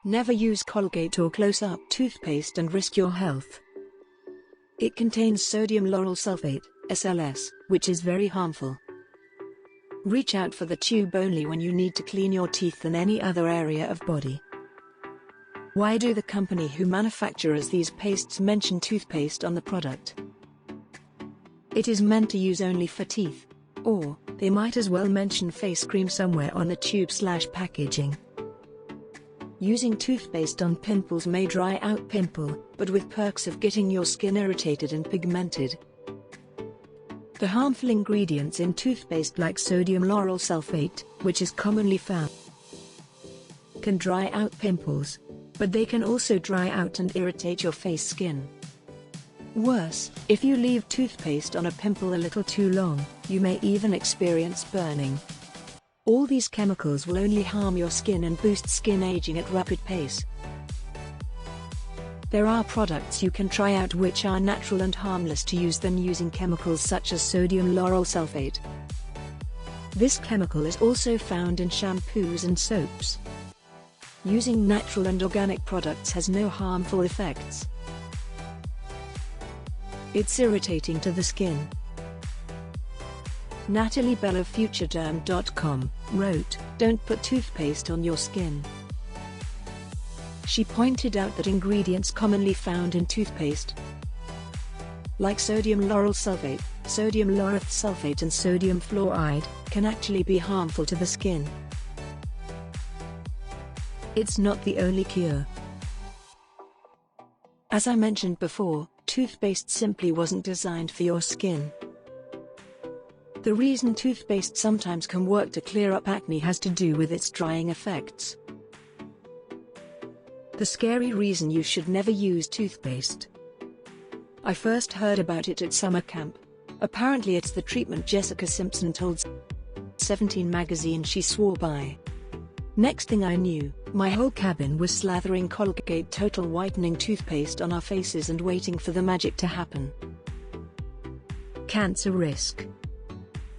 Never use Colgate or Close-Up toothpaste and risk your health. It contains sodium lauryl sulfate, SLS, which is very harmful. Reach out for the tube only when you need to clean your teeth and any other area of body. Why do the company who manufactures these pastes mention toothpaste on the product? It is meant to use only for teeth. Or, they might as well mention face cream somewhere on the tube/packaging. Using toothpaste on pimples may dry out pimple, but with perks of getting your skin irritated and pigmented. The harmful ingredients in toothpaste like sodium lauryl sulfate, which is commonly found, can dry out pimples, but they can also dry out and irritate your face skin. Worse, if you leave toothpaste on a pimple a little too long, you may even experience burning. All these chemicals will only harm your skin and boost skin aging at rapid pace. There are products you can try out which are natural and harmless to use than using chemicals such as sodium lauryl sulfate. This chemical is also found in shampoos and soaps. Using natural and organic products has no harmful effects. It's irritating to the skin. Natalie Bell of FutureDerm.com wrote, "Don't put toothpaste on your skin." She pointed out that ingredients commonly found in toothpaste, like sodium lauryl sulfate, sodium lauryl sulfate and sodium fluoride, can actually be harmful to the skin. It's not the only cure. As I mentioned before, toothpaste simply wasn't designed for your skin. The reason toothpaste sometimes can work to clear up acne has to do with its drying effects. The scary reason you should never use toothpaste. I first heard about it at summer camp. Apparently it's the treatment Jessica Simpson told 17 magazine she swore by. Next thing I knew, my whole cabin was slathering Colgate Total Whitening toothpaste on our faces and waiting for the magic to happen. Cancer risk.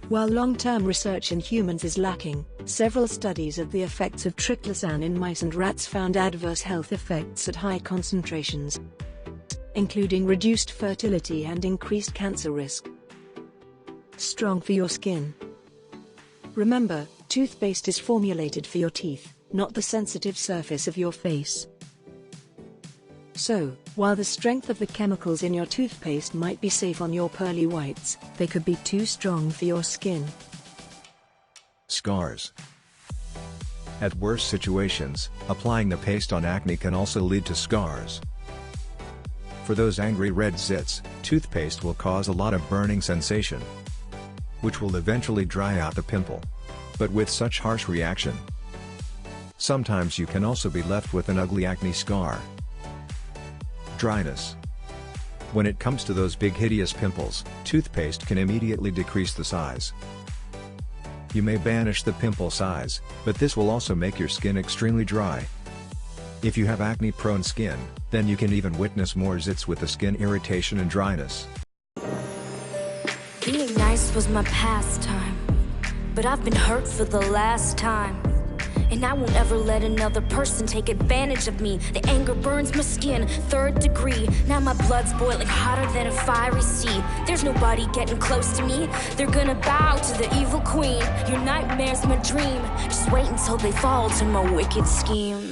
While long-term research in humans is lacking, several studies of the effects of triclosan in mice and rats found adverse health effects at high concentrations, including reduced fertility and increased cancer risk. Strong for your skin. Remember, toothpaste is formulated for your teeth, not the sensitive surface of your face. So, while the strength of the chemicals in your toothpaste might be safe on your pearly whites, they could be too strong for your skin. Scars. At worst situations, applying the paste on acne can also lead to scars. For those angry red zits, toothpaste will cause a lot of burning sensation, which will eventually dry out the pimple. But with such harsh reaction, sometimes you can also be left with an ugly acne scar. Dryness. When it comes to those big hideous pimples, toothpaste can immediately decrease the size. You may banish the pimple size, but this will also make your skin extremely dry. If you have acne-prone skin, then you can even witness more zits with the skin irritation and dryness. Being nice was my pastime, but I've been hurt for the last time. And I won't ever let another person take advantage of me. The anger burns my skin, 3rd degree. Now my blood's boiling hotter than a fiery sea. There's nobody getting close to me. They're gonna bow to the evil queen. Your nightmare's my dream. Just wait until they fall to my wicked schemes.